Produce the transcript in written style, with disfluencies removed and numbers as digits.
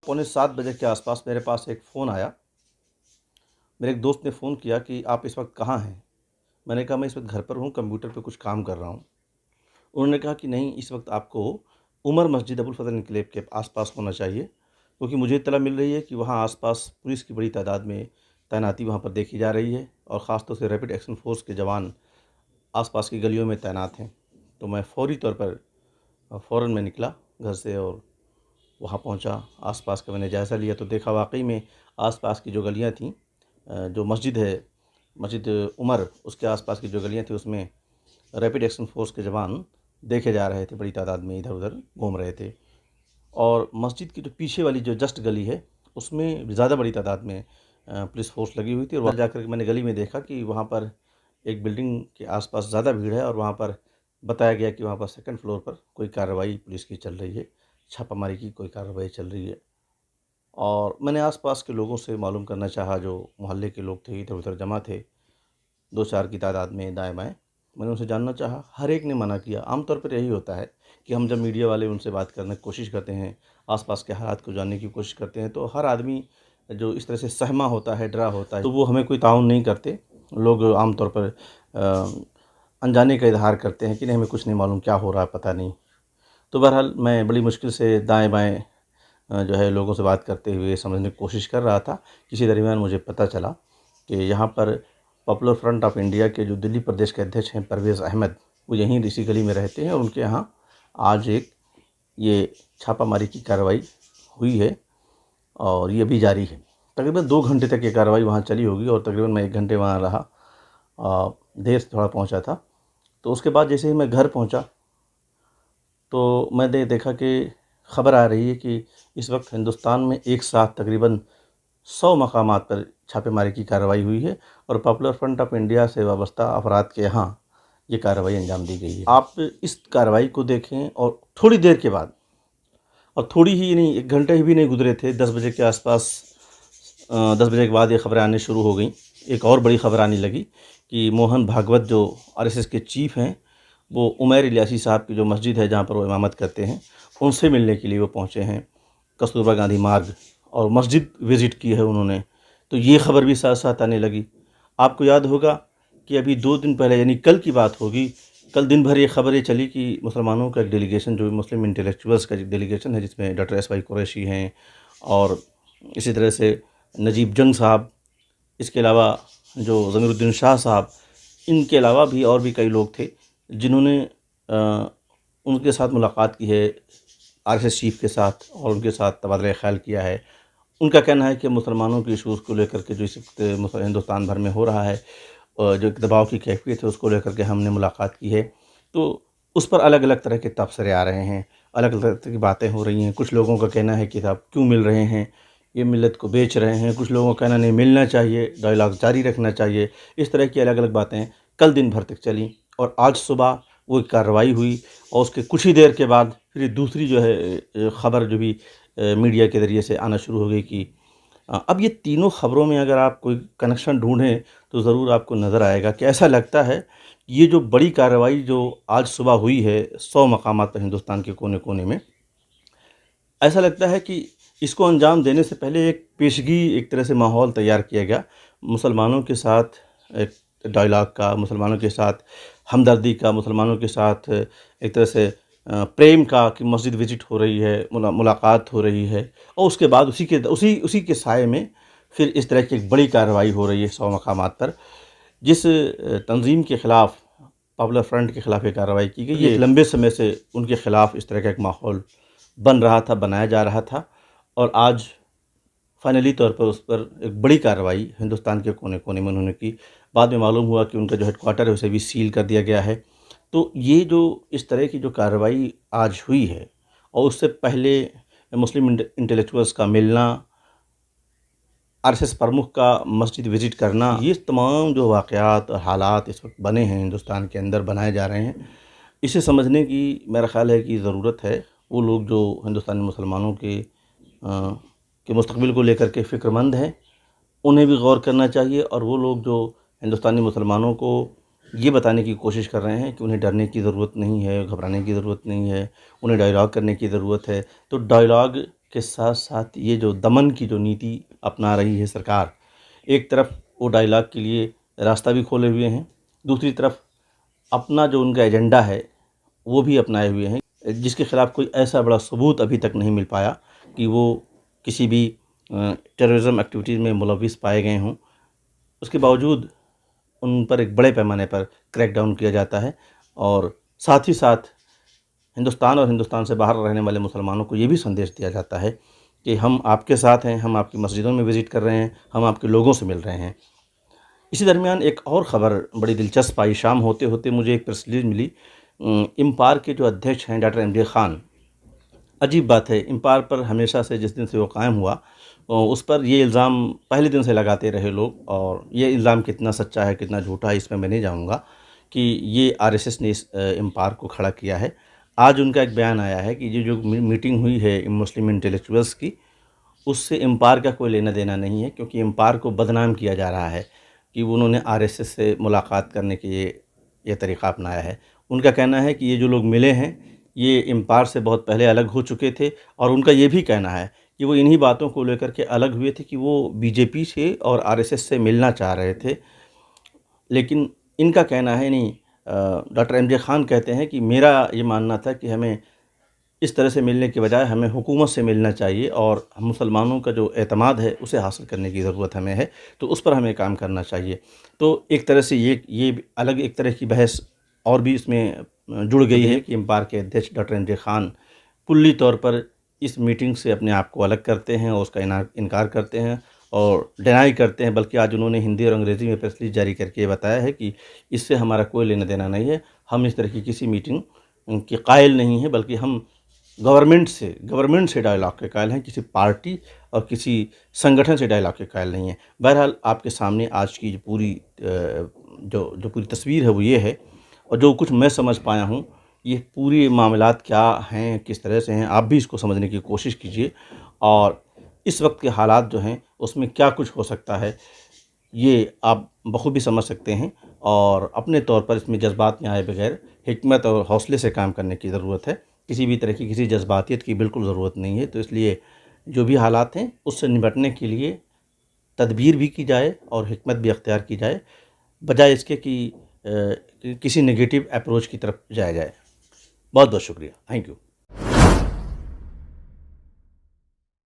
पौने 7 बजे के आसपास मेरे पास एक फ़ोन आया। मेरे एक दोस्त ने फ़ोन किया कि आप इस वक्त कहाँ हैं? मैंने कहा मैं इस वक्त घर पर हूँ, कंप्यूटर पे कुछ काम कर रहा हूँ। उन्होंने कहा कि नहीं, इस वक्त आपको उमर मस्जिद अबुल फज़ल एन्क्लेव के आसपास होना चाहिए, क्योंकि मुझे इत्तला मिल रही है कि वहाँ आसपास पुलिस की बड़ी तादाद में तैनाती वहाँ पर देखी जा रही है और ख़ास तौर से रैपिड एक्शन फ़ोर्स के जवान आसपास की गलियों में तैनात हैं। तो मैं फ़ौरी तौर पर फ़ौरन मैं निकला घर से और वहाँ पहुँचा। आस-पास का मैंने जायज़ा लिया तो देखा वाक़ई में आस-पास की जो गलियाँ थीं, जो मस्जिद है, मस्जिद उमर, उसके आस-पास की जो गलियाँ थीं उसमें रैपिड एक्शन फ़ोर्स के जवान देखे जा रहे थे, बड़ी तादाद में इधर-उधर घूम रहे थे। और मस्जिद की जो पीछे वाली जो जस्ट गली है, उसमें ज़्यादा बड़ी तादाद में पुलिस फ़ोर्स लगी हुई थी और वहाँ जाकर के मैंने गली में देखा कि वहाँ पर एक बिल्डिंग के आस-पास ज़्यादा भीड़ है और वहाँ पर बताया गया कि वहाँ पर सेकंड फ्लोर पर कोई कार्रवाई पुलिस की चल रही है, छापामारी की कोई कार्रवाई चल रही है। और मैंने आस-पास के लोगों से मालूम करना चाहा, जो मोहल्ले के लोग थे, इधर-उधर जमा थे, 2-4 की तादाद में दाएँ-बाएँ। मैंने उनसे जानना चाहा, हर एक ने मना किया। आम तौर पर यही होता है कि हम जब मीडिया वाले उनसे बात करने की कोशिश करते हैं, आस-पास के हालात को जानने की कोशिश करते हैं, तो हर आदमी जो इस तरह से सहमा होता है, डरा होता है, तो वो हमें कोई ताउन नहीं करते। लोग आम तौर पर अनजाने का इज़हार करते हैं कि नहीं, हमें कुछ नहीं मालूम, क्या हो रहा है, पता नहीं। तो बहरहाल मैं बड़ी मुश्किल से दाएँ-बाएँ जो है लोगों से बात करते हुए समझने की कोशिश कर रहा था। किसी दरमियान मुझे पता चला कि यहाँ पर पॉपुलर फ्रंट ऑफ इंडिया के जो दिल्ली प्रदेश के अध्यक्ष हैं परवेज़ अहमद, वो यहीं इसी गली में रहते हैं और उनके यहाँ आज एक ये छापामारी की कार्रवाई हुई है और ये अभी जारी है। तकरीबन 2 घंटे तक ये कार्रवाई वहाँ चली होगी और तकरीबन मैं 1 घंटे वहाँ रहा। देर से थोड़ा पहुँचा था। तो उसके बाद जैसे ही मैं घर पहुँचा तो मैंने देखा कि ख़बर आ रही है कि इस वक्त हिंदुस्तान में एक साथ तकरीबन 100 मकामात पर छापेमारी की कार्रवाई हुई है और पॉपुलर फ्रंट ऑफ इंडिया से वाबस्ता अफराद के यहाँ ये कार्रवाई अंजाम दी गई है। आप इस कार्रवाई को देखें और थोड़ी देर के बाद, और थोड़ी ही नहीं, 1 घंटे भी नहीं गुजरे थे, 10 बजे के आसपास 10 बजे के बाद ये ख़बरें आने शुरू हो गईं। एक और बड़ी ख़बर आने लगी कि मोहन भागवत जो आरएसएस के चीफ़ हैं, वो उमैर इलियासी साहब की जो मस्जिद है जहाँ पर वो इमामत करते हैं, उनसे मिलने के लिए वो पहुँचे हैं कस्तूरबा गांधी मार्ग, और मस्जिद विज़िट की है उन्होंने। तो ये ख़बर भी साथ-साथ आने लगी। आपको याद होगा कि अभी 2 दिन पहले, यानी कल की बात होगी, कल दिन भर ये ख़बर ये चली कि मुसलमानों का एक डेलीगेशन, जो मुस्लिम इंटेलेक्चुअल्स का एक डेलीगेशन है, जिसमें डॉक्टर एस वाई कुरैशी हैं और इसी तरह से नजीब जंग साहब, इसके अलावा जो ज़मीरुद्दीन शाह साहब, इनके अलावा भी और भी कई लोग थे जिन्होंने उनके साथ मुलाकात की है, आरएसएस चीफ़ के साथ, और उनके साथ तबादला ख़्याल किया है। उनका कहना है कि मुसलमानों के इशूज़ को लेकर के जो इस वक्त हिंदुस्तान भर में हो रहा है, जो एक दबाव की कैफ़ियत है, उसको लेकर के हमने मुलाकात की है। तो उस पर अलग-अलग तरह के तबसरे आ रहे हैं, अलग-अलग तरह की बातें हो रही हैं। कुछ लोगों का कहना है कि साहब क्यों मिल रहे हैं, ये मिल्लत को बेच रहे हैं। कुछ लोगों का कहना नहीं, मिलना चाहिए, डायलॉग जारी रखना चाहिए। इस तरह की अलग-अलग बातें कल दिन भर तक चलीं और आज सुबह वो कार्रवाई हुई और उसके कुछ ही देर के बाद फिर दूसरी जो है ख़बर जो भी मीडिया के ज़रिए से आना शुरू हो गई कि अब ये तीनों ख़बरों में अगर आप कोई कनेक्शन ढूँढें तो ज़रूर आपको नज़र आएगा कि ऐसा लगता है ये जो बड़ी कार्रवाई जो आज सुबह हुई है 100 मकामात पर हिंदुस्तान के कोने-कोने में, ऐसा लगता है कि इसको अंजाम देने से पहले एक पेशगी, एक तरह से माहौल तैयार किया गया मुसलमानों के साथ, एक डायलॉग का, मुसलमानों के साथ हमदर्दी का, मुसलमानों के साथ एक तरह से प्रेम का, कि मस्जिद विज़िट हो रही है, मुलाकात हो रही है, और उसके बाद उसी के साये में फिर इस तरह की एक बड़ी कार्रवाई हो रही है 100 मकामात पर। जिस तंज़ीम के ख़िलाफ़, पॉपुलर फ्रंट के ख़िलाफ़ ये कार्रवाई की गई, ये एक लंबे समय से उनके ख़िलाफ़ इस तरह का एक माहौल बन रहा था, बनाया जा रहा था, और आज फाइनली तौर पर उस पर एक बड़ी कार्रवाई हिंदुस्तान के कोने-कोने में उन्होंने की। बाद में मालूम हुआ कि उनका जो हेडक्वार्टर है उसे भी सील कर दिया गया है। तो ये जो इस तरह की जो कार्रवाई आज हुई है, और उससे पहले मुस्लिम इंटेलेक्चुअल्स का मिलना, आरएसएस प्रमुख का मस्जिद विज़िट करना, ये तमाम जो वाक़यात और हालात इस वक्त बने हैं, हिंदुस्तान के अंदर बनाए जा रहे हैं, इसे समझने की मेरा ख़्याल है कि ज़रूरत है। वो लोग जो हिंदुस्तानी मुसलमानों के मुस्तक़बिल को लेकर के फ़िक्रमंद हैं, उन्हें भी गौर करना चाहिए, और वो लोग जो हिंदुस्तानी मुसलमानों को ये बताने की कोशिश कर रहे हैं कि उन्हें डरने की ज़रूरत नहीं है, घबराने की ज़रूरत नहीं है, उन्हें डायलॉग करने की ज़रूरत है, तो डायलॉग के साथ-साथ ये जो दमन की जो नीति अपना रही है सरकार, एक तरफ वो डायलॉग के लिए रास्ता भी खोले हुए हैं, दूसरी तरफ अपना जो उनका एजेंडा है, वो भी अपनाए हुए हैं, जिसके खिलाफ कोई ऐसा बड़ा सबूत अभी तक नहीं मिल पाया कि वो किसी भी टेररिज़्म एक्टिविटीज़ में मुलविस पाए गए हों। उसके बावजूद उन पर एक बड़े पैमाने पर क्रैकडाउन किया जाता है और साथ ही साथ हिंदुस्तान और हिंदुस्तान से बाहर रहने वाले मुसलमानों को ये भी संदेश दिया जाता है कि हम आपके साथ हैं, हम आपकी मस्जिदों में विज़िट कर रहे हैं, हम आपके लोगों से मिल रहे हैं। इसी दरमियान एक और ख़बर बड़ी दिलचस्प आई। शाम होते-होते मुझे एक प्रेस रिलीज़ मिली। इम्पार के जो अध्यक्ष हैं डॉक्टर एमजे खान, अजीब बात है, इम्पार पर हमेशा से जिस दिन से वो कायम हुआ उस पर ये इल्ज़ाम पहले दिन से लगाते रहे लोग, और ये इल्ज़ाम कितना सच्चा है कितना झूठा है इसमें मैं नहीं जाऊँगा कि ये आरएसएस ने इस इम्पार को खड़ा किया है। आज उनका एक बयान आया है कि ये जो मीटिंग हुई है मुस्लिम इंटेलेक्चुअल्स की, उससे इम्पार का कोई लेना-देना नहीं है, क्योंकि इम्पार को बदनाम किया जा रहा है कि उन्होंने आरएसएस से मुलाकात करने के ये तरीक़ा अपनाया है। उनका कहना है कि ये जो लोग मिले हैं, ये इम्पार से बहुत पहले अलग हो चुके थे, और उनका ये भी कहना है कि वो इन्हीं बातों को लेकर के अलग हुए थे कि वो बीजेपी से और आरएसएस से मिलना चाह रहे थे। लेकिन इनका कहना है नहीं, डॉक्टर एमजे खान कहते हैं कि मेरा ये मानना था कि हमें इस तरह से मिलने के बजाय हमें हुकूमत से मिलना चाहिए, और हम मुसलमानों का जो एतमाद है उसे हासिल करने की ज़रूरत हमें है, तो उस पर हमें काम करना चाहिए। तो एक तरह से ये अलग एक तरह की बहस और भी इसमें जुड़ गई है कि इम्पार के अध्यक्ष डॉक्टर एमजे खान कुल्ली तौर पर इस मीटिंग से अपने आप को अलग करते हैं और उसका इनकार करते हैं और डिनाई करते हैं। बल्कि आज उन्होंने हिंदी और अंग्रेज़ी में प्रेस रिलीज़ जारी करके ये बताया है कि इससे हमारा कोई लेना-देना नहीं है, हम इस तरह की किसी मीटिंग के कायल नहीं हैं, बल्कि हम गवर्नमेंट से डायलॉग के कायल हैं, किसी पार्टी और किसी संगठन से डायलॉग के कायल नहीं हैं। बहरहाल आपके सामने आज की जो पूरी तस्वीर है वो ये है, और जो कुछ मैं समझ पाया हूँ, ये पूरी मामलात क्या हैं, किस तरह से हैं, आप भी इसको समझने की कोशिश कीजिए, और इस वक्त के हालात जो हैं उसमें क्या कुछ हो सकता है, ये आप बखूबी समझ सकते हैं। और अपने तौर पर इसमें जज्बात में आए बगैर हिकमत और हौसले से काम करने की ज़रूरत है। किसी भी तरह की किसी जज्बातियत की बिल्कुल ज़रूरत नहीं है। तो इसलिए जो भी हालात हैं उससे निपटने के लिए तदबीर भी की जाए और हिकमत भी अख्तियार की जाए, बजाय इसके कि किसी नेगेटिव अप्रोच की तरफ जाया जाए। बहुत बहुत शुक्रिया। Thank you.